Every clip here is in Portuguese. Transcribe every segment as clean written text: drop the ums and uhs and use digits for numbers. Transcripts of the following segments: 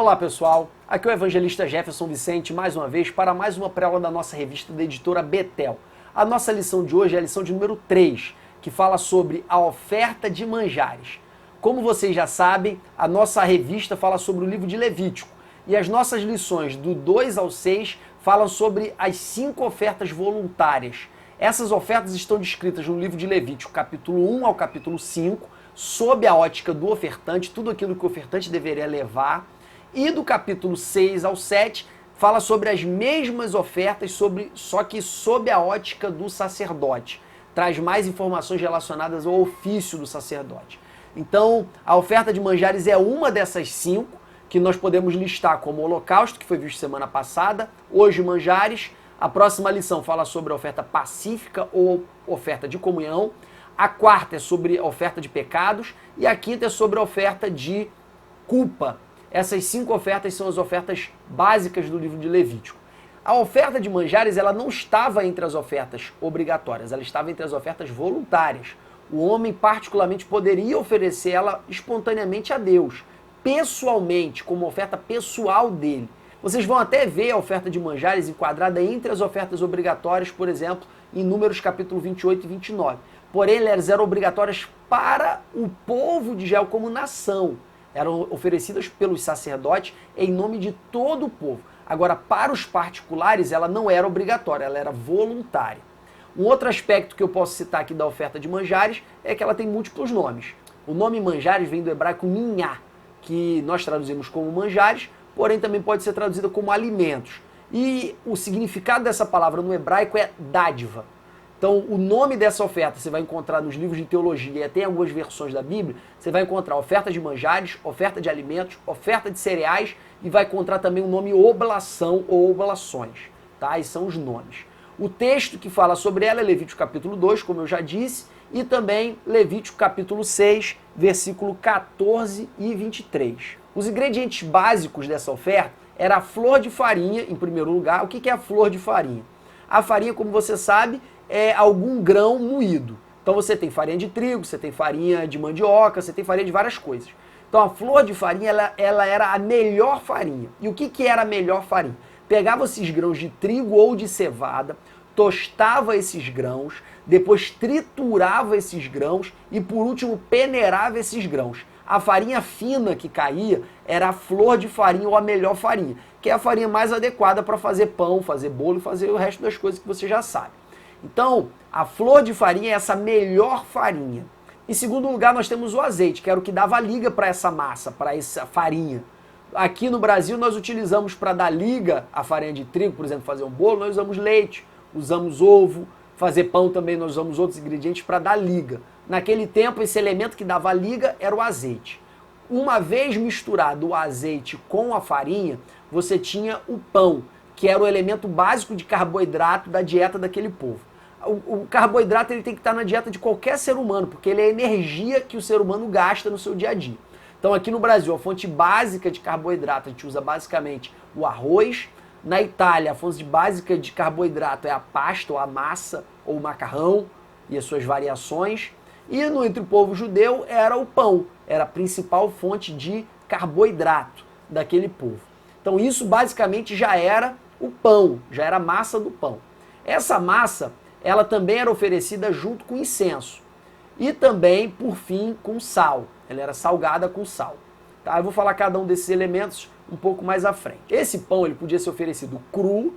Olá pessoal, aqui é o evangelista Jefferson Vicente mais uma vez para mais uma pré-aula da nossa revista da editora Betel. A nossa lição de hoje é a lição de número 3, que fala sobre a oferta de manjares. Como vocês já sabem, a nossa revista fala sobre o livro de Levítico e as nossas lições do 2 ao 6 falam sobre as 5 ofertas voluntárias. Essas ofertas estão descritas no livro de Levítico, capítulo 1 ao capítulo 5, sob a ótica do ofertante, tudo aquilo que o ofertante deveria levar. E do capítulo 6 ao 7 fala sobre as mesmas ofertas, só que sob a ótica do sacerdote. Traz mais informações relacionadas ao ofício do sacerdote. Então, a oferta de manjares é uma dessas 5, que nós podemos listar como holocausto, que foi visto semana passada, hoje manjares. A próxima lição fala sobre a oferta pacífica ou oferta de comunhão. A quarta é sobre a oferta de pecados e a quinta é sobre a oferta de culpa. Essas 5 ofertas são as ofertas básicas do livro de Levítico. A oferta de manjares ela não estava entre as ofertas obrigatórias, ela estava entre as ofertas voluntárias. O homem particularmente poderia oferecer ela espontaneamente a Deus, pessoalmente, como oferta pessoal dele. Vocês vão até ver a oferta de manjares enquadrada entre as ofertas obrigatórias, por exemplo, em Números capítulo 28 e 29. Porém, elas eram obrigatórias para o povo de Israel como nação. Eram oferecidas pelos sacerdotes em nome de todo o povo. Agora, para os particulares, ela não era obrigatória, ela era voluntária. Um outro aspecto que eu posso citar aqui da oferta de manjares é que ela tem múltiplos nomes. O nome manjares vem do hebraico minhá, que nós traduzimos como manjares, porém também pode ser traduzida como alimentos. E o significado dessa palavra no hebraico é dádiva. Então, o nome dessa oferta você vai encontrar nos livros de teologia e até em algumas versões da Bíblia, você vai encontrar oferta de manjares, oferta de alimentos, oferta de cereais e vai encontrar também o nome oblação ou oblações. Tá? Esses são os nomes. O texto que fala sobre ela é Levítico capítulo 2, como eu já disse, e também Levítico capítulo 6, versículo 14 e 23. Os ingredientes básicos dessa oferta era a flor de farinha, em primeiro lugar. O que é a flor de farinha? A farinha, como você sabe, é algum grão moído. Então você tem farinha de trigo, você tem farinha de mandioca, você tem farinha de várias coisas. Então a flor de farinha, ela era a melhor farinha. E o que era a melhor farinha? Pegava esses grãos de trigo ou de cevada, tostava esses grãos, depois triturava esses grãos e por último peneirava esses grãos. A farinha fina que caía era a flor de farinha ou a melhor farinha, que é a farinha mais adequada para fazer pão, fazer bolo e fazer o resto das coisas que você já sabe. Então, a flor de farinha é essa melhor farinha. Em segundo lugar, nós temos o azeite, que era o que dava liga para essa massa, para essa farinha. Aqui no Brasil, nós utilizamos para dar liga à farinha de trigo, por exemplo, fazer um bolo, nós usamos leite, usamos ovo, fazer pão também nós usamos outros ingredientes para dar liga. Naquele tempo, esse elemento que dava liga era o azeite. Uma vez misturado o azeite com a farinha, você tinha o pão, que era o elemento básico de carboidrato da dieta daquele povo. O carboidrato ele tem que estar na dieta de qualquer ser humano, porque ele é a energia que o ser humano gasta no seu dia a dia. Então aqui no Brasil, a fonte básica de carboidrato, a gente usa basicamente o arroz. Na Itália, a fonte básica de carboidrato é a pasta, ou a massa, ou o macarrão e as suas variações. E entre o povo judeu era o pão, era a principal fonte de carboidrato daquele povo. Então isso basicamente já era o pão, já era a massa do pão. Essa massa, ela também era oferecida junto com incenso. E também, por fim, com sal. Ela era salgada com sal. Tá? Eu vou falar cada um desses elementos um pouco mais à frente. Esse pão ele podia ser oferecido cru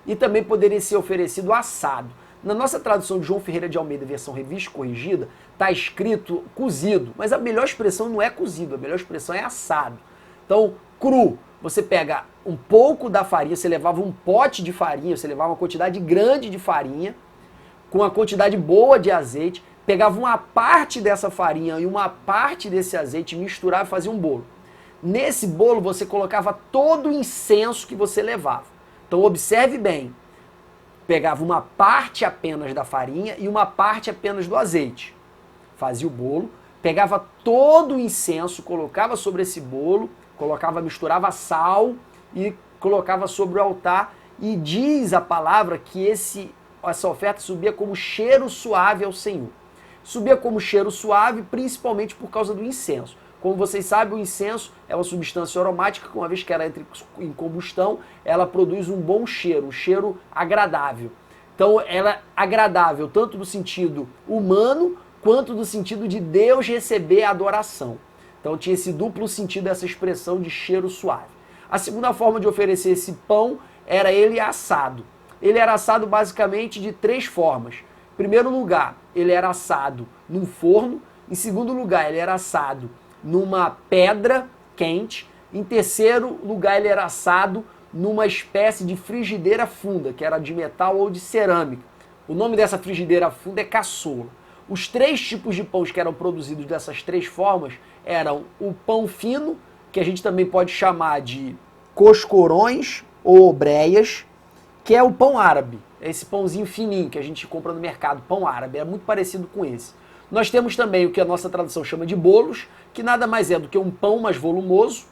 e também poderia ser oferecido assado. Na nossa tradução de João Ferreira de Almeida, versão revista e corrigida, está escrito cozido, mas a melhor expressão não é cozido, a melhor expressão é assado. Então, cru, você pega um pouco da farinha, você levava um pote de farinha, você levava uma quantidade grande de farinha, com uma quantidade boa de azeite, pegava uma parte dessa farinha e uma parte desse azeite, misturava e fazia um bolo. Nesse bolo você colocava todo o incenso que você levava. Então observe bem, pegava uma parte apenas da farinha e uma parte apenas do azeite. Fazia o bolo, pegava todo o incenso, colocava sobre esse bolo, misturava sal e colocava sobre o altar. E diz a palavra que essa oferta subia como cheiro suave ao Senhor. Subia como cheiro suave principalmente por causa do incenso. Como vocês sabem, o incenso é uma substância aromática que, uma vez que ela entra em combustão, ela produz um bom cheiro, um cheiro agradável. Então ela é agradável tanto no sentido humano, quanto no sentido de Deus receber a adoração. Então tinha esse duplo sentido dessa expressão de cheiro suave. A segunda forma de oferecer esse pão era ele assado. Ele era assado basicamente de 3 formas. Em primeiro lugar, ele era assado num forno. Em segundo lugar, ele era assado numa pedra quente. Em terceiro lugar, ele era assado numa espécie de frigideira funda, que era de metal ou de cerâmica. O nome dessa frigideira funda é caçoula. Os 3 tipos de pães que eram produzidos dessas 3 formas eram o pão fino, que a gente também pode chamar de coscorões ou obreias, que é o pão árabe. É esse pãozinho fininho que a gente compra no mercado, pão árabe, é muito parecido com esse. Nós temos também o que a nossa tradução chama de bolos, que nada mais é do que um pão mais volumoso.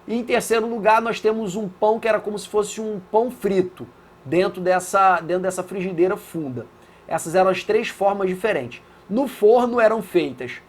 E em terceiro lugar, nós temos um pão que era como se fosse um pão frito, dentro dessa frigideira funda. Essas eram as 3 formas diferentes. No forno eram feitas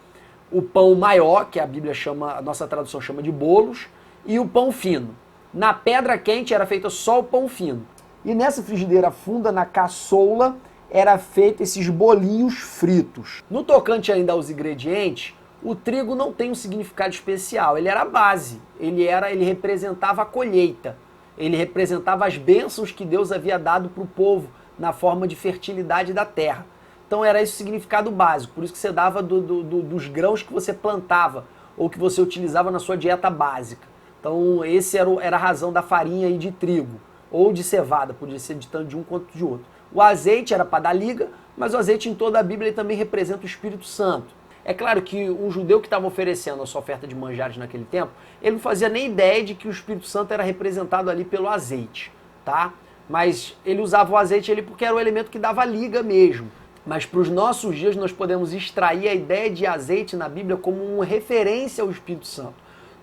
o pão maior, que a Bíblia chama, a nossa tradução chama de bolos, e o pão fino. Na pedra quente era feito só o pão fino. E nessa frigideira funda, na caçoula, era feito esses bolinhos fritos. No tocante ainda aos ingredientes, o trigo não tem um significado especial, ele era a base, ele representava a colheita, ele representava as bênçãos que Deus havia dado para o povo na forma de fertilidade da terra. Então era esse o significado básico, por isso que você dava dos grãos que você plantava ou que você utilizava na sua dieta básica. Então esse era a razão da farinha e de trigo, ou de cevada, podia ser de tanto de um quanto de outro. O azeite era para dar liga, mas o azeite em toda a Bíblia ele também representa o Espírito Santo. É claro que um judeu que estava oferecendo a sua oferta de manjares naquele tempo, ele não fazia nem ideia de que o Espírito Santo era representado ali pelo azeite, tá? Mas ele usava o azeite ali porque era o elemento que dava liga mesmo. Mas para os nossos dias nós podemos extrair a ideia de azeite na Bíblia como uma referência ao Espírito Santo.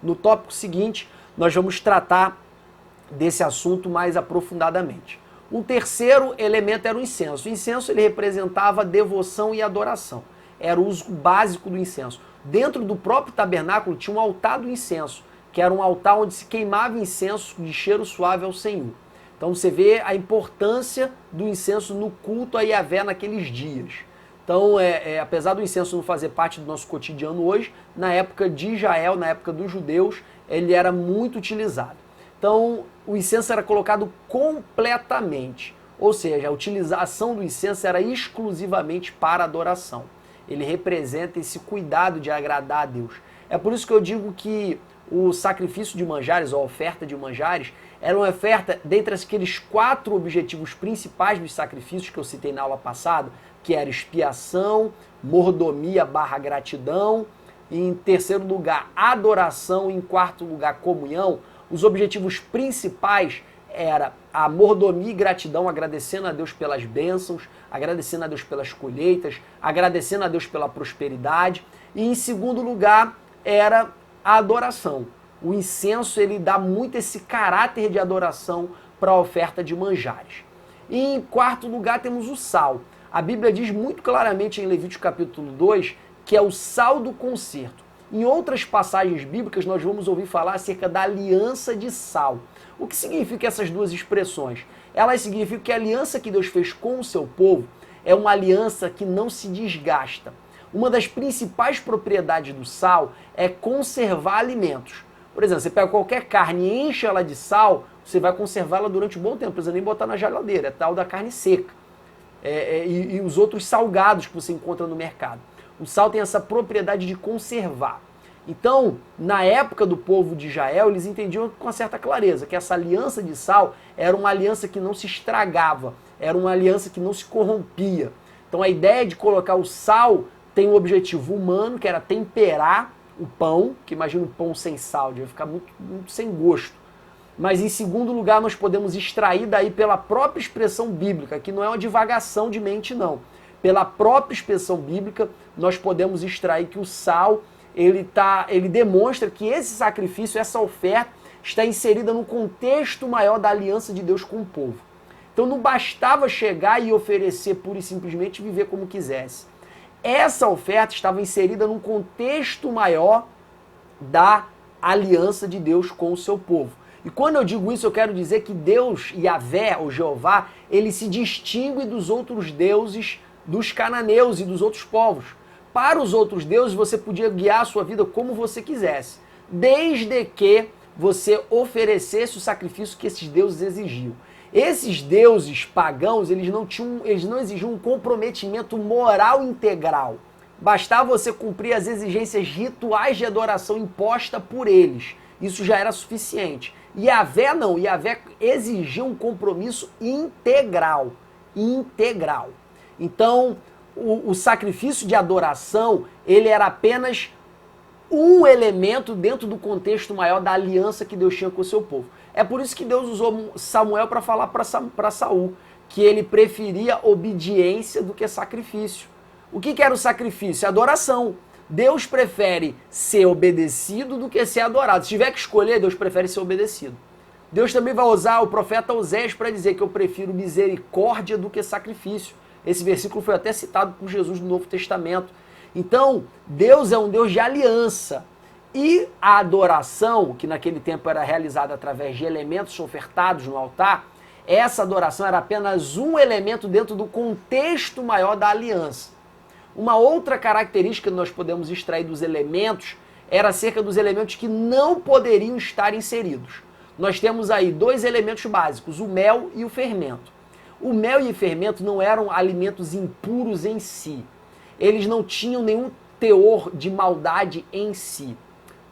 No tópico seguinte, nós vamos tratar desse assunto mais aprofundadamente. Um terceiro elemento era o incenso. O incenso ele representava devoção e adoração. Era o uso básico do incenso. Dentro do próprio tabernáculo tinha um altar do incenso, que era um altar onde se queimava incenso de cheiro suave ao Senhor. Então você vê a importância do incenso no culto a Yahvé naqueles dias. Então, apesar do incenso não fazer parte do nosso cotidiano hoje, na época de Israel, na época dos judeus, ele era muito utilizado. Então, o incenso era colocado completamente, ou seja, a utilização do incenso era exclusivamente para adoração. Ele representa esse cuidado de agradar a Deus. É por isso que eu digo que o sacrifício de manjares, ou a oferta de manjares, era uma oferta dentre aqueles 4 objetivos principais dos sacrifícios que eu citei na aula passada, que era expiação, mordomia / gratidão, e em terceiro lugar, adoração, e em quarto lugar, comunhão. Os objetivos principais era a mordomia e gratidão, agradecendo a Deus pelas bênçãos, agradecendo a Deus pelas colheitas, agradecendo a Deus pela prosperidade. E em segundo lugar, era a adoração. O incenso ele dá muito esse caráter de adoração para a oferta de manjares. E em quarto lugar temos o sal. A Bíblia diz muito claramente em Levítico capítulo 2 que é o sal do concerto. Em outras passagens bíblicas nós vamos ouvir falar acerca da aliança de sal. O que significa essas duas expressões? Elas significam que a aliança que Deus fez com o seu povo é uma aliança que não se desgasta. Uma das principais propriedades do sal é conservar alimentos. Por exemplo, você pega qualquer carne e enche ela de sal, você vai conservá-la durante um bom tempo, não precisa nem botar na geladeira, é tal da carne seca. E os outros salgados que você encontra no mercado. O sal tem essa propriedade de conservar. Então, na época do povo de Israel, eles entendiam com certa clareza que essa aliança de sal era uma aliança que não se estragava, era uma aliança que não se corrompia. Então a ideia de colocar o sal tem um objetivo humano, que era temperar o pão, que imagina um pão sem sal, vai ficar muito sem gosto. Mas em segundo lugar, nós podemos extrair daí pela própria expressão bíblica, que não é uma divagação de mente não. Pela própria expressão bíblica, nós podemos extrair que o sal, ele demonstra que esse sacrifício, essa oferta, está inserida no contexto maior da aliança de Deus com o povo. Então não bastava chegar e oferecer pura e simplesmente viver como quisesse. Essa oferta estava inserida num contexto maior da aliança de Deus com o seu povo. E quando eu digo isso, eu quero dizer que Deus, Yahvé, ou Jeová, ele se distingue dos outros deuses, dos cananeus e dos outros povos. Para os outros deuses, você podia guiar a sua vida como você quisesse, desde que você oferecesse o sacrifício que esses deuses exigiam. Esses deuses pagãos, eles não exigiam um comprometimento moral integral. Bastava você cumprir as exigências rituais de adoração impostas por eles. Isso já era suficiente. Yahvé não, Yahvé exigia um compromisso integral. Integral. Então, o sacrifício de adoração, ele era apenas um elemento dentro do contexto maior da aliança que Deus tinha com o seu povo. É por isso que Deus usou Samuel para falar para Saul que ele preferia obediência do que sacrifício. O que era o sacrifício? Adoração. Deus prefere ser obedecido do que ser adorado. Se tiver que escolher, Deus prefere ser obedecido. Deus também vai usar o profeta Osés para dizer que eu prefiro misericórdia do que sacrifício. Esse versículo foi até citado por Jesus no Novo Testamento. Então, Deus é um Deus de aliança. E a adoração, que naquele tempo era realizada através de elementos ofertados no altar, essa adoração era apenas um elemento dentro do contexto maior da aliança. Uma outra característica que nós podemos extrair dos elementos era acerca dos elementos que não poderiam estar inseridos. Nós temos aí dois elementos básicos, o mel e o fermento. O mel e o fermento não eram alimentos impuros em si. Eles não tinham nenhum teor de maldade em si.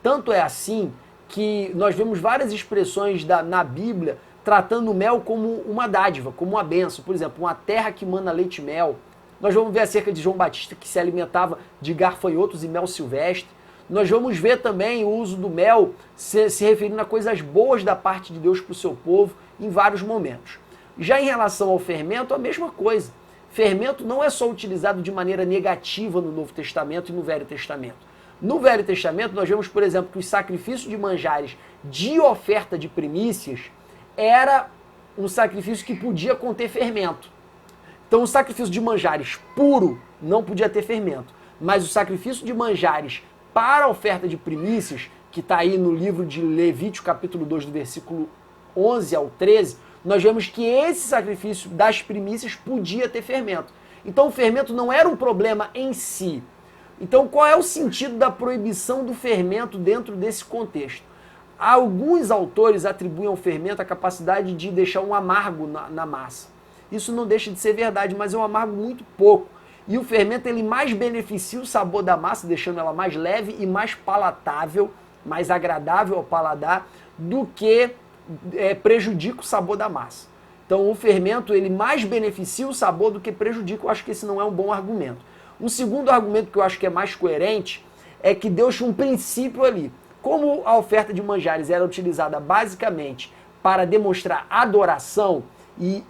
Tanto é assim que nós vemos várias expressões na Bíblia tratando o mel como uma dádiva, como uma bênção. Por exemplo, uma terra que mana leite e mel. Nós vamos ver acerca de João Batista que se alimentava de gafanhotos e mel silvestre. Nós vamos ver também o uso do mel se referindo a coisas boas da parte de Deus para o seu povo em vários momentos. Já em relação ao fermento, a mesma coisa. Fermento não é só utilizado de maneira negativa no Novo Testamento e no Velho Testamento. No Velho Testamento, nós vemos, por exemplo, que os sacrifícios de manjares de oferta de primícias era um sacrifício que podia conter fermento. Então, o sacrifício de manjares puro não podia ter fermento, mas o sacrifício de manjares para a oferta de primícias, que está aí no livro de Levítico, capítulo 2, do versículo 11 ao 13, nós vemos que esse sacrifício das primícias podia ter fermento. Então, o fermento não era um problema em si. Então, qual é o sentido da proibição do fermento dentro desse contexto? Alguns autores atribuem ao fermento a capacidade de deixar um amargo na massa. Isso não deixa de ser verdade, mas é um amargo muito pouco. E o fermento ele mais beneficia o sabor da massa, deixando ela mais leve e mais palatável, mais agradável ao paladar, do que prejudica o sabor da massa. Então o fermento ele mais beneficia o sabor do que prejudica. Eu acho que esse não é um bom argumento. Um segundo argumento que eu acho que é mais coerente é que Deus tinha um princípio ali. Como a oferta de manjares era utilizada basicamente para demonstrar adoração e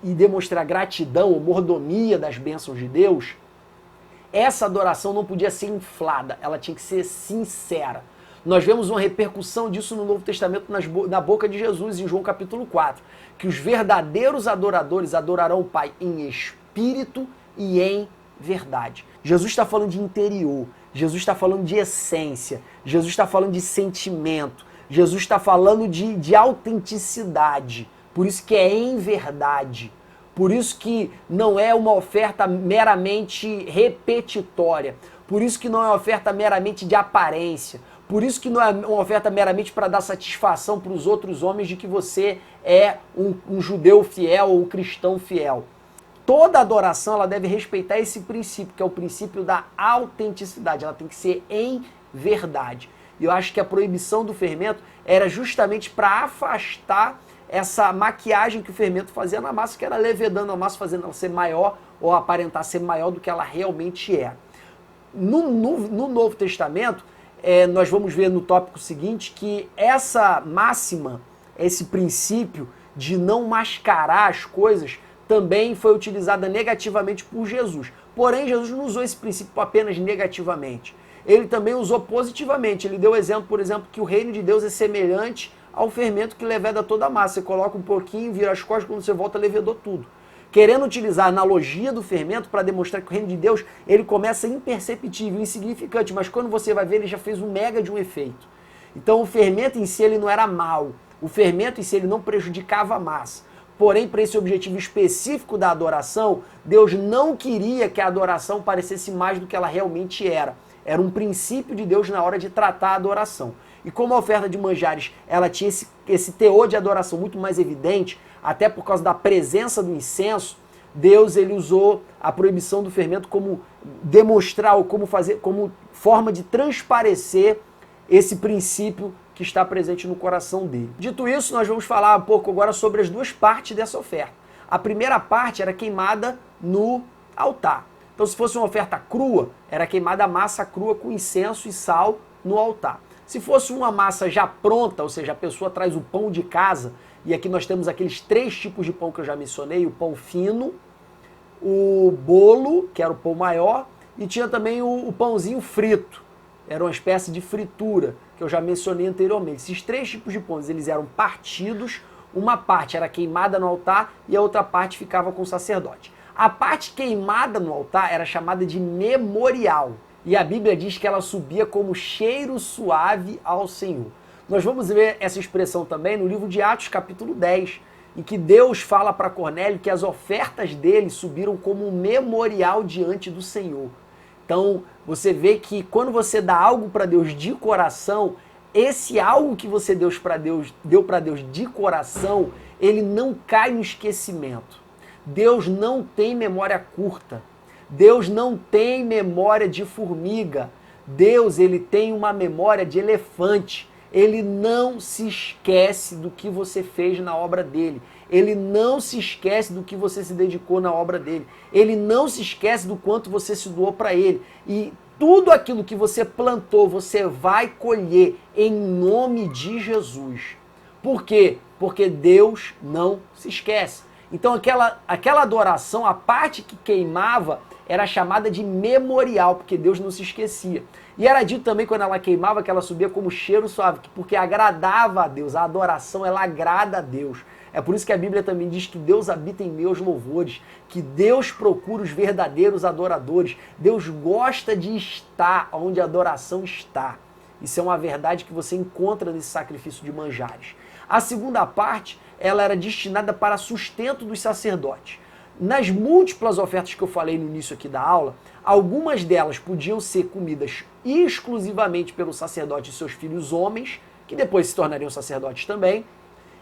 demonstrar gratidão ou mordomia das bênçãos de Deus, essa adoração não podia ser inflada, ela tinha que ser sincera. Nós vemos uma repercussão disso no Novo Testamento na boca de Jesus, em João capítulo 4, que os verdadeiros adoradores adorarão o Pai em espírito e em verdade. Jesus está falando de interior, Jesus está falando de essência, Jesus está falando de sentimento, Jesus está falando de autenticidade. Por isso que é em verdade. Por isso que não é uma oferta meramente repetitória. Por isso que não é uma oferta meramente de aparência. Por isso que não é uma oferta meramente para dar satisfação para os outros homens de que você é um judeu fiel ou um cristão fiel. Toda adoração ela deve respeitar esse princípio, que é o princípio da autenticidade. Ela tem que ser em verdade. E eu acho que a proibição do fermento era justamente para afastar essa maquiagem que o fermento fazia na massa, que era levedando a massa, fazendo ela ser maior ou aparentar ser maior do que ela realmente é. No Novo Testamento, nós vamos ver no tópico seguinte que essa máxima, esse princípio de não mascarar as coisas, também foi utilizada negativamente por Jesus. Porém, Jesus não usou esse princípio apenas negativamente. Ele também usou positivamente. Ele deu exemplo, por exemplo, que o reino de Deus é semelhante ao fermento que leveda toda a massa. Você coloca um pouquinho, vira as costas, quando você volta, levedou tudo. querendo utilizar a analogia do fermento para demonstrar que o reino de Deus, ele começa imperceptível, insignificante, mas quando você vai ver, ele já fez um mega de um efeito. Então o fermento em si ele não era mal, o fermento em si ele não prejudicava a massa. Porém, para esse objetivo específico da adoração, Deus não queria que a adoração parecesse mais do que ela realmente era. Era um princípio de Deus na hora de tratar a adoração. E como a oferta de manjares ela tinha esse teor de adoração muito mais evidente, até por causa da presença do incenso, Deus ele usou a proibição do fermento como demonstrar ou como forma de transparecer esse princípio que está presente no coração dele. Dito isso, nós vamos falar um pouco agora sobre as duas partes dessa oferta. A primeira parte era queimada no altar. Então, se fosse uma oferta crua, era queimada a massa crua com incenso e sal no altar. Se fosse uma massa já pronta, ou seja, a pessoa traz o pão de casa, e aqui nós temos aqueles 3 tipos de pão que eu já mencionei, o pão fino, o bolo, que era o pão maior, e tinha também o pãozinho frito. Era uma espécie de fritura, que eu já mencionei anteriormente. Esses 3 tipos de pães, eles eram partidos, uma parte era queimada no altar e a outra parte ficava com o sacerdote. A parte queimada no altar era chamada de memorial, e a Bíblia diz que ela subia como cheiro suave ao Senhor. Nós vamos ver essa expressão também no livro de Atos, capítulo 10, em que Deus fala para Cornélio que as ofertas dele subiram como um memorial diante do Senhor. Então, você vê que quando você dá algo para Deus de coração, esse algo que você deu para Deus de coração, ele não cai no esquecimento. Deus não tem memória curta. Deus não tem memória de formiga. Deus, ele tem uma memória de elefante. Ele não se esquece do que você fez na obra dele. Ele não se esquece do que você se dedicou na obra dele. Ele não se esquece do quanto você se doou para ele. E tudo aquilo que você plantou, você vai colher em nome de Jesus. Por quê? Porque Deus não se esquece. Então aquela adoração, a parte que queimava, era chamada de memorial, porque Deus não se esquecia. E era dito também, quando ela queimava, que ela subia como cheiro suave, porque agradava a Deus. A adoração, ela agrada a Deus. É por isso que a Bíblia também diz que Deus habita em meus louvores, que Deus procura os verdadeiros adoradores. Deus gosta de estar onde a adoração está. Isso é uma verdade que você encontra nesse sacrifício de manjares. A segunda parte, ela era destinada para sustento dos sacerdotes. Nas múltiplas ofertas que eu falei no início aqui da aula, algumas delas podiam ser comidas exclusivamente pelo sacerdote e seus filhos homens, que depois se tornariam sacerdotes também,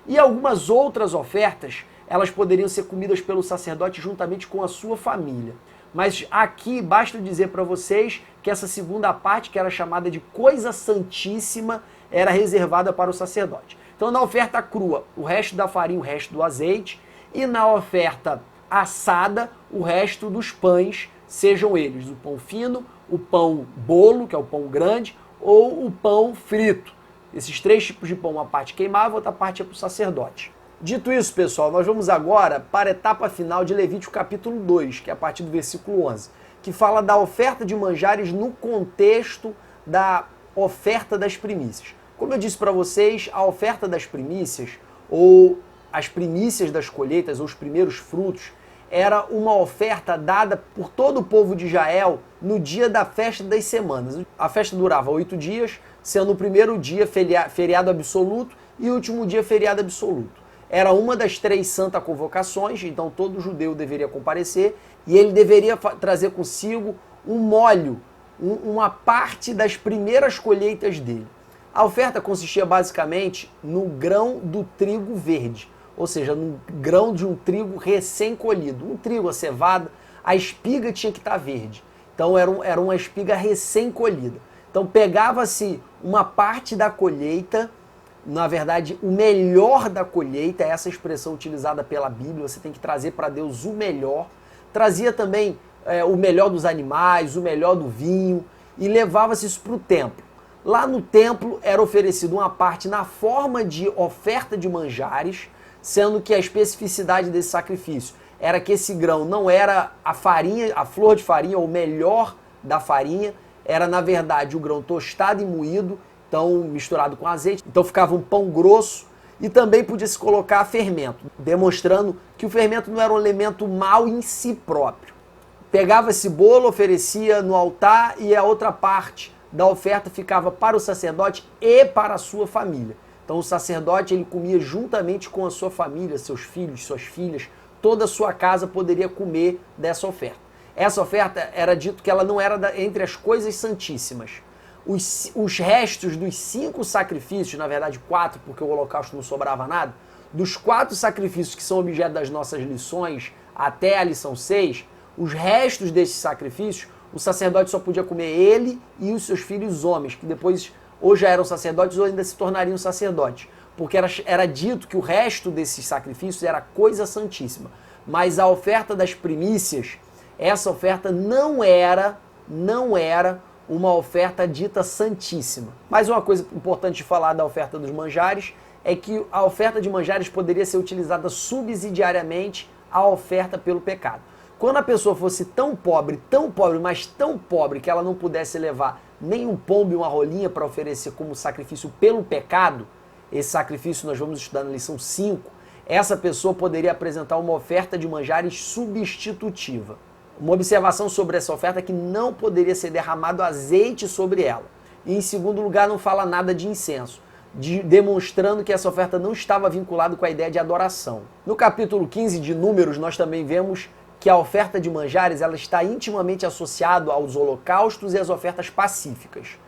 e algumas outras ofertas, elas poderiam ser comidas pelo sacerdote juntamente com a sua família. Mas aqui basta dizer para vocês que essa segunda parte, que era chamada de coisa santíssima, era reservada para o sacerdote. Então na oferta crua, o resto da farinha, o resto do azeite, e na oferta assada, o resto dos pães, sejam eles o pão fino, o pão bolo, que é o pão grande, ou o pão frito. Esses 3 tipos de pão, uma parte queimava, outra parte é para o sacerdote. Dito isso, pessoal, nós vamos agora para a etapa final de Levítico capítulo 2, que é a partir do versículo 11, que fala da oferta de manjares no contexto da oferta das primícias. Como eu disse para vocês, a oferta das primícias, ou as primícias das colheitas, ou os primeiros frutos, era uma oferta dada por todo o povo de Israel no dia da festa das semanas. A festa durava 8 dias, sendo o primeiro dia feriado absoluto e o último dia feriado absoluto. Era uma das 3 santas convocações, então todo judeu deveria comparecer e ele deveria trazer consigo um molho, uma parte das primeiras colheitas dele. A oferta consistia basicamente no grão do trigo verde, ou seja, no grão de um trigo recém-colhido. Um trigo, a cevada, a espiga tinha que estar verde. Então era uma espiga recém-colhida. Então pegava-se uma parte da colheita, na verdade o melhor da colheita, essa expressão utilizada pela Bíblia, você tem que trazer para Deus o melhor. Trazia também o melhor dos animais, o melhor do vinho, e levava-se isso para o templo. Lá no templo era oferecido uma parte na forma de oferta de manjares, sendo que a especificidade desse sacrifício era que esse grão não era a farinha, a flor de farinha, ou o melhor da farinha, era na verdade o grão tostado e moído, então misturado com azeite, então ficava um pão grosso, E também podia-se colocar fermento, demonstrando que o fermento não era um elemento mau em si próprio. Pegava esse bolo, oferecia no altar e a outra parte da oferta ficava para o sacerdote e para a sua família. Então o sacerdote ele comia juntamente com a sua família, seus filhos, suas filhas, toda a sua casa poderia comer dessa oferta. Essa oferta era dito que ela não era entre as coisas santíssimas. Os restos dos 5 sacrifícios, na verdade 4, porque o holocausto não sobrava nada, dos 4 sacrifícios que são objeto das nossas lições até a lição 6, os restos desses sacrifícios, o sacerdote só podia comer ele e os seus filhos homens, que depois ou já eram sacerdotes ou ainda se tornariam sacerdotes, porque era dito que o resto desses sacrifícios era coisa santíssima. Mas a oferta das primícias, essa oferta não era uma oferta dita santíssima. Mas uma coisa importante de falar da oferta dos manjares é que a oferta de manjares poderia ser utilizada subsidiariamente à oferta pelo pecado. Quando a pessoa fosse tão pobre, mas tão pobre que ela não pudesse levar nem um pombo e uma rolinha para oferecer como sacrifício pelo pecado, esse sacrifício nós vamos estudar na lição 5, essa pessoa poderia apresentar uma oferta de manjares substitutiva. Uma observação sobre essa oferta é que não poderia ser derramado azeite sobre ela. E em segundo lugar, não fala nada de incenso, demonstrando que essa oferta não estava vinculada com a ideia de adoração. No capítulo 15 de Números, nós também vemos que a oferta de manjares ela está intimamente associada aos holocaustos e às ofertas pacíficas.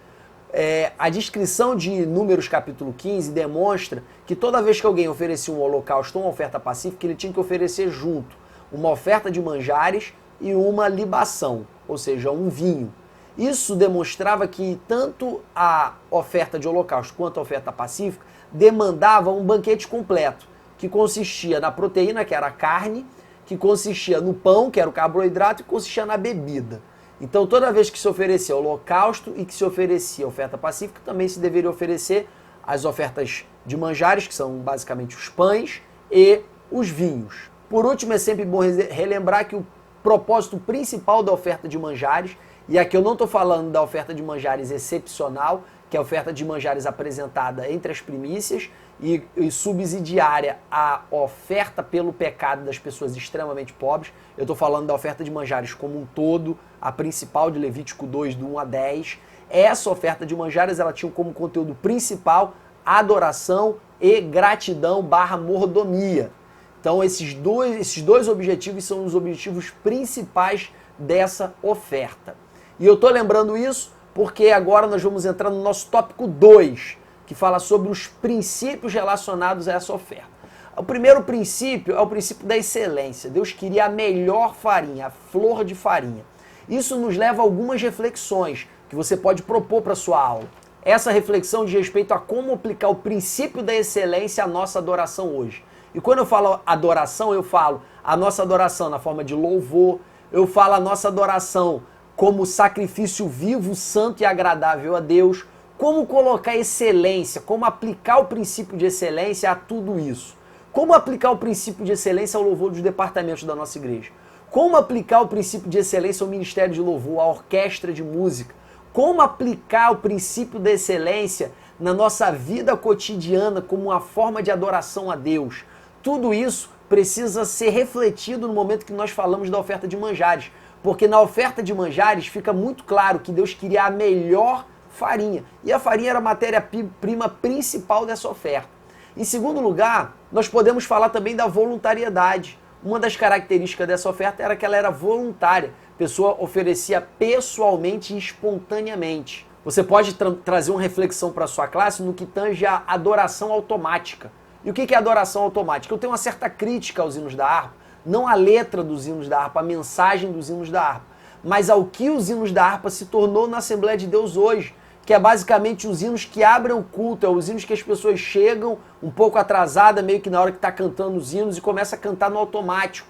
A descrição de Números capítulo 15 demonstra que toda vez que alguém oferecia um holocausto ou uma oferta pacífica, ele tinha que oferecer junto uma oferta de manjares e uma libação, ou seja, um vinho. Isso demonstrava que tanto a oferta de holocausto quanto a oferta pacífica demandavam um banquete completo, que consistia na proteína, que era a carne, que consistia no pão, que era o carboidrato, e consistia na bebida. Então, toda vez que se oferecia holocausto e que se oferecia oferta pacífica, também se deveria oferecer as ofertas de manjares, que são basicamente os pães, e os vinhos. Por último, é sempre bom relembrar que o propósito principal da oferta de manjares, e aqui eu não estou falando da oferta de manjares excepcional, que é a oferta de manjares apresentada entre as primícias e subsidiária à oferta pelo pecado das pessoas extremamente pobres. Eu estou falando da oferta de manjares como um todo, a principal de Levítico 2, do 1 a 10. Essa oferta de manjares ela tinha como conteúdo principal adoração e gratidão / mordomia. Então esses dois objetivos são os objetivos principais dessa oferta. E eu estou lembrando isso porque agora nós vamos entrar no nosso tópico 2, que fala sobre os princípios relacionados a essa oferta. O primeiro princípio é o princípio da excelência. Deus queria a melhor farinha, a flor de farinha. Isso nos leva a algumas reflexões que você pode propor para a sua aula. Essa reflexão diz respeito a como aplicar o princípio da excelência à nossa adoração hoje. E quando eu falo adoração, eu falo a nossa adoração na forma de louvor, eu falo a nossa adoração como sacrifício vivo, santo e agradável a Deus, como colocar excelência, como aplicar o princípio de excelência a tudo isso. Como aplicar o princípio de excelência ao louvor dos departamentos da nossa igreja. Como aplicar o princípio de excelência ao ministério de louvor, à orquestra de música. Como aplicar o princípio da excelência na nossa vida cotidiana como uma forma de adoração a Deus. Tudo isso precisa ser refletido no momento que nós falamos da oferta de manjares, porque na oferta de manjares fica muito claro que Deus queria a melhor farinha, e a farinha era a matéria-prima principal dessa oferta. Em segundo lugar, nós podemos falar também da voluntariedade. Uma das características dessa oferta era que ela era voluntária, a pessoa oferecia pessoalmente e espontaneamente. Você pode trazer uma reflexão para a sua classe no que tange a adoração automática. E o que é adoração automática? Eu tenho uma certa crítica aos hinos da harpa, não a letra dos hinos da harpa, a mensagem dos hinos da harpa, mas ao que os hinos da harpa se tornou na Assembleia de Deus hoje, que é basicamente os hinos que abrem o culto, é os hinos que as pessoas chegam um pouco atrasada, meio que na hora que está cantando os hinos, e começa a cantar no automático.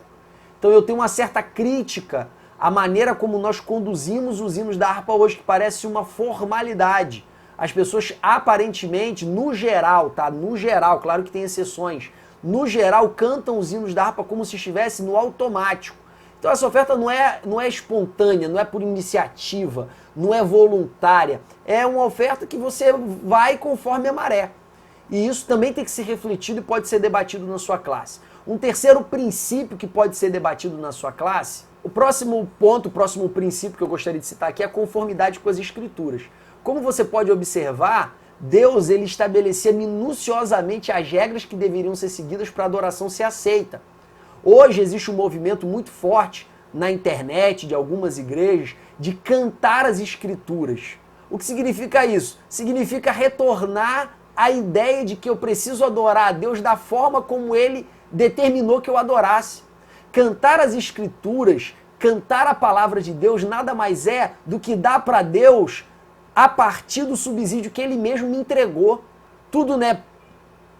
Então eu tenho uma certa crítica à maneira como nós conduzimos os hinos da harpa hoje, que parece uma formalidade. As pessoas aparentemente, no geral, tá? No geral, claro que tem exceções, no geral cantam os hinos da harpa como se estivesse no automático. Então essa oferta não é espontânea, não é por iniciativa, não é voluntária. É uma oferta que você vai conforme a maré. E isso também tem que ser refletido e pode ser debatido na sua classe. Um terceiro princípio que pode ser debatido na sua classe, o próximo ponto, o próximo princípio que eu gostaria de citar aqui é a conformidade com as Escrituras. Como você pode observar, Deus ele estabelecia minuciosamente as regras que deveriam ser seguidas para a adoração ser aceita. Hoje existe um movimento muito forte na internet, de algumas igrejas, de cantar as Escrituras. O que significa isso? Significa retornar à ideia de que eu preciso adorar a Deus da forma como Ele determinou que eu adorasse. Cantar as Escrituras, cantar a palavra de Deus, nada mais é do que dar para Deus a partir do subsídio que Ele mesmo me entregou. Tudo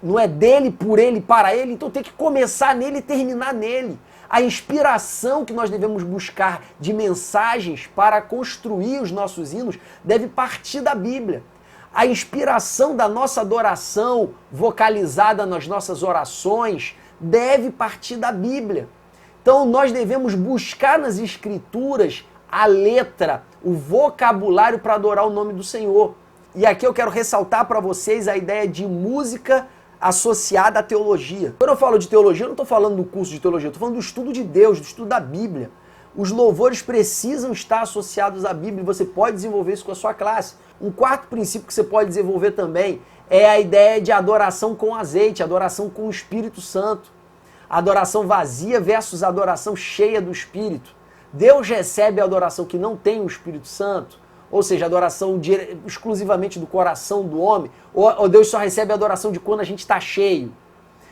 não é dele, por ele, para ele, então tem que começar nele e terminar nele. A inspiração que nós devemos buscar de mensagens para construir os nossos hinos deve partir da Bíblia. A inspiração da nossa adoração vocalizada nas nossas orações deve partir da Bíblia. Então nós devemos buscar nas Escrituras a letra, o vocabulário para adorar o nome do Senhor. E aqui eu quero ressaltar para vocês a ideia de música associada à teologia. Quando eu falo de teologia, eu não estou falando do curso de teologia, eu estou falando do estudo de Deus, do estudo da Bíblia. Os louvores precisam estar associados à Bíblia e você pode desenvolver isso com a sua classe. Um quarto princípio que você pode desenvolver também é a ideia de adoração com azeite, adoração com o Espírito Santo. Adoração vazia versus adoração cheia do Espírito. Deus recebe a adoração que não tem o Espírito Santo, ou seja, adoração exclusivamente do coração do homem, ou Deus só recebe a adoração de quando a gente está cheio.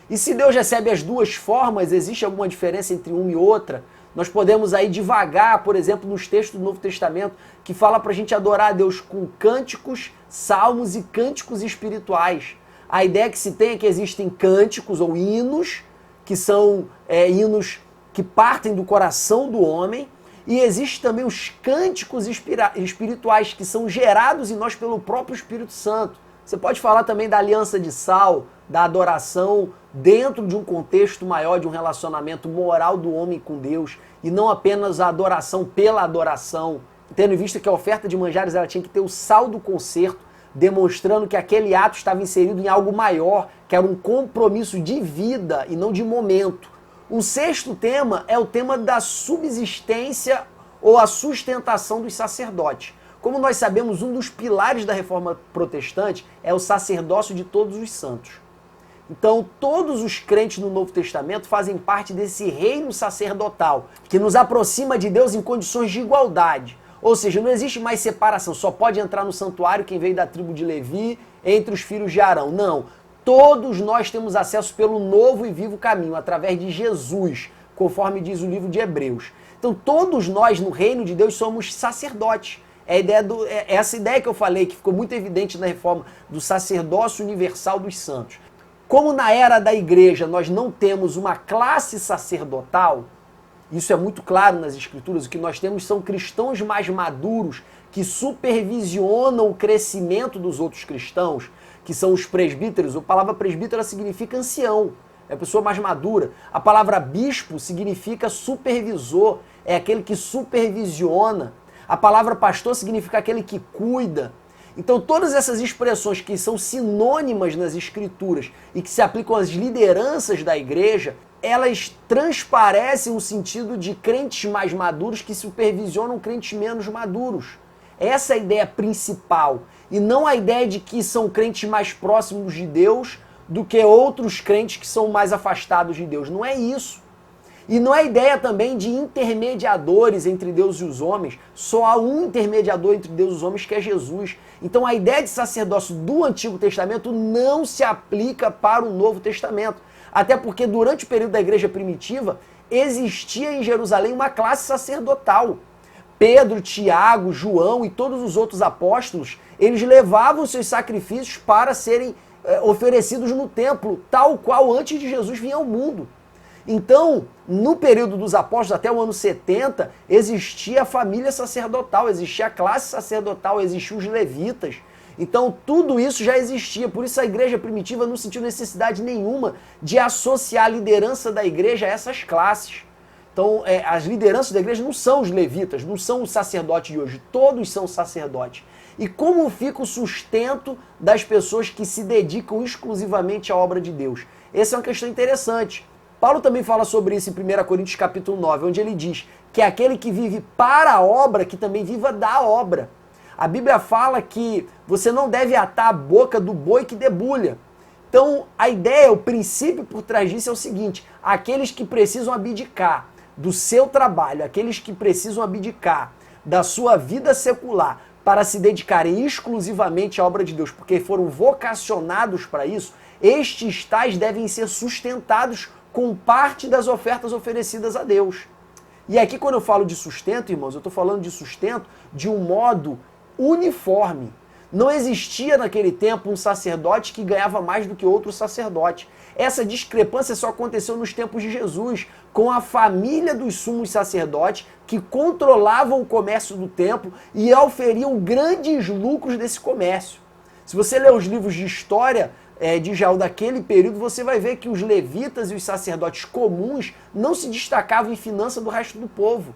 E se Deus recebe as duas formas, existe alguma diferença entre uma e outra? Nós podemos aí divagar, por exemplo, nos textos do Novo Testamento, que fala para a gente adorar a Deus com cânticos, salmos e cânticos espirituais. A ideia que se tem é que existem cânticos ou hinos, que são hinos que partem do coração do homem, e existem também os cânticos espirituais, que são gerados em nós pelo próprio Espírito Santo. Você pode falar também da aliança de sal, da adoração dentro de um contexto maior, de um relacionamento moral do homem com Deus, e não apenas a adoração pela adoração, tendo em vista que a oferta de manjares ela tinha que ter o sal do concerto, demonstrando que aquele ato estava inserido em algo maior, que era um compromisso de vida e não de momento. Um sexto tema é o tema da subsistência ou a sustentação dos sacerdotes. Como nós sabemos, um dos pilares da reforma protestante é o sacerdócio de todos os santos. Então, todos os crentes no Novo Testamento fazem parte desse reino sacerdotal, que nos aproxima de Deus em condições de igualdade. Ou seja, não existe mais separação, só pode entrar no santuário quem veio da tribo de Levi entre os filhos de Arão. Não. Todos nós temos acesso pelo novo e vivo caminho, através de Jesus, conforme diz o livro de Hebreus. Então todos nós no reino de Deus somos sacerdotes. Essa ideia que eu falei, que ficou muito evidente na reforma do sacerdócio universal dos santos. Como na era da igreja nós não temos uma classe sacerdotal, isso é muito claro nas Escrituras, o que nós temos são cristãos mais maduros que supervisionam o crescimento dos outros cristãos, que são os presbíteros. A palavra presbítero significa ancião, é a pessoa mais madura. A palavra bispo significa supervisor, é aquele que supervisiona. A palavra pastor significa aquele que cuida. Então todas essas expressões que são sinônimas nas Escrituras e que se aplicam às lideranças da igreja, elas transparecem o sentido de crentes mais maduros que supervisionam crentes menos maduros. Essa é a ideia principal. E não a ideia de que são crentes mais próximos de Deus do que outros crentes que são mais afastados de Deus. Não é isso. E não é a ideia também de intermediadores entre Deus e os homens. Só há um intermediador entre Deus e os homens, que é Jesus. Então a ideia de sacerdócio do Antigo Testamento não se aplica para o Novo Testamento. Até porque durante o período da igreja primitiva, existia em Jerusalém uma classe sacerdotal. Pedro, Tiago, João e todos os outros apóstolos, eles levavam seus sacrifícios para serem oferecidos no templo, tal qual antes de Jesus vir ao mundo. Então, no período dos apóstolos, até o ano 70, existia a família sacerdotal, existia a classe sacerdotal, existiam os levitas. Então, tudo isso já existia. Por isso a igreja primitiva não sentiu necessidade nenhuma de associar a liderança da igreja a essas classes. Então, as lideranças da igreja não são os levitas, não são os sacerdotes de hoje, todos são sacerdotes. E como fica o sustento das pessoas que se dedicam exclusivamente à obra de Deus? Essa é uma questão interessante. Paulo também fala sobre isso em 1 Coríntios capítulo 9, onde ele diz que é aquele que vive para a obra, que também viva da obra. A Bíblia fala que você não deve atar a boca do boi que debulha. Então, a ideia, o princípio por trás disso é o seguinte: aqueles que precisam abdicar do seu trabalho, aqueles que precisam abdicar da sua vida secular para se dedicarem exclusivamente à obra de Deus, porque foram vocacionados para isso, estes tais devem ser sustentados com parte das ofertas oferecidas a Deus. E aqui, quando eu falo de sustento, irmãos, eu estou falando de sustento de um modo uniforme. Não existia naquele tempo um sacerdote que ganhava mais do que outro sacerdote. Essa discrepância só aconteceu nos tempos de Jesus, com a família dos sumos sacerdotes que controlavam o comércio do templo e auferiam grandes lucros desse comércio. Se você ler os livros de história de Israel daquele período, você vai ver que os levitas e os sacerdotes comuns não se destacavam em finança do resto do povo.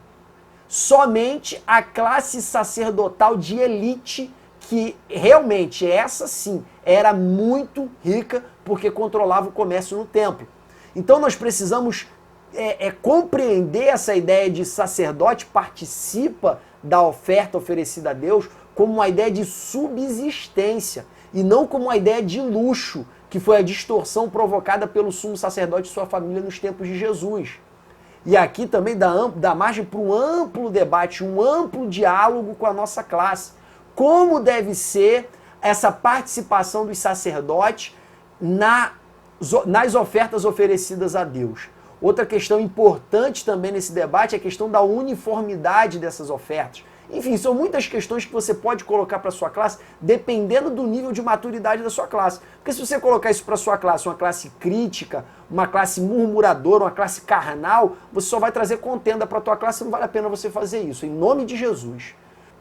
Somente a classe sacerdotal de elite, que realmente essa sim era muito rica porque controlava o comércio no templo. Então nós precisamos compreender essa ideia de sacerdote participa da oferta oferecida a Deus como uma ideia de subsistência e não como uma ideia de luxo, que foi a distorção provocada pelo sumo sacerdote e sua família nos tempos de Jesus. E aqui também dá margem para um amplo debate, um amplo diálogo com a nossa classe. Como deve ser essa participação dos sacerdotes nas ofertas oferecidas a Deus? Outra questão importante também nesse debate é a questão da uniformidade dessas ofertas. Enfim, são muitas questões que você pode colocar para a sua classe, dependendo do nível de maturidade da sua classe. Porque se você colocar isso para a sua classe, uma classe crítica, uma classe murmuradora, uma classe carnal, você só vai trazer contenda para a tua classe e não vale a pena você fazer isso, em nome de Jesus.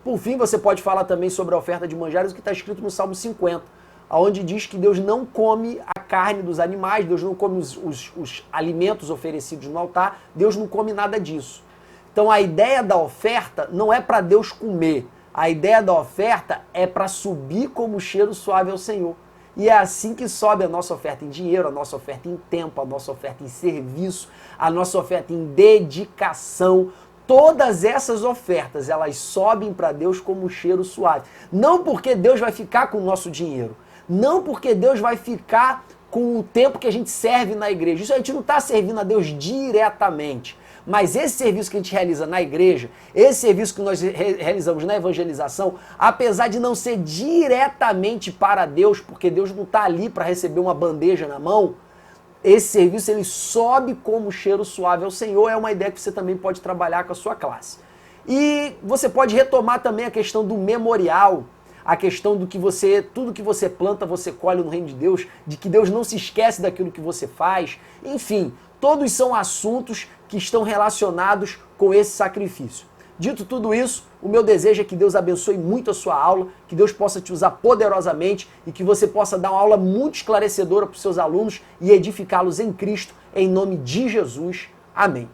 Por fim, você pode falar também sobre a oferta de manjares, o que está escrito no Salmo 50, onde diz que Deus não come a carne dos animais, Deus não come os alimentos oferecidos no altar, Deus não come nada disso. Então a ideia da oferta não é para Deus comer, a ideia da oferta é para subir como cheiro suave ao Senhor. E é assim que sobe a nossa oferta em dinheiro, a nossa oferta em tempo, a nossa oferta em serviço, a nossa oferta em dedicação. Todas essas ofertas, elas sobem para Deus como um cheiro suave. Não porque Deus vai ficar com o nosso dinheiro, não porque Deus vai ficar com o tempo que a gente serve na igreja. Isso a gente não está servindo a Deus diretamente. Mas esse serviço que a gente realiza na igreja, esse serviço que nós realizamos na evangelização, apesar de não ser diretamente para Deus, porque Deus não está ali para receber uma bandeja na mão, esse serviço ele sobe como cheiro suave ao Senhor. É uma ideia que você também pode trabalhar com a sua classe. E você pode retomar também a questão do memorial, a questão do que tudo que você planta, você colhe no reino de Deus, de que Deus não se esquece daquilo que você faz. Enfim, todos são assuntos que estão relacionados com esse sacrifício. Dito tudo isso, o meu desejo é que Deus abençoe muito a sua aula, que Deus possa te usar poderosamente e que você possa dar uma aula muito esclarecedora para os seus alunos e edificá-los em Cristo, em nome de Jesus. Amém.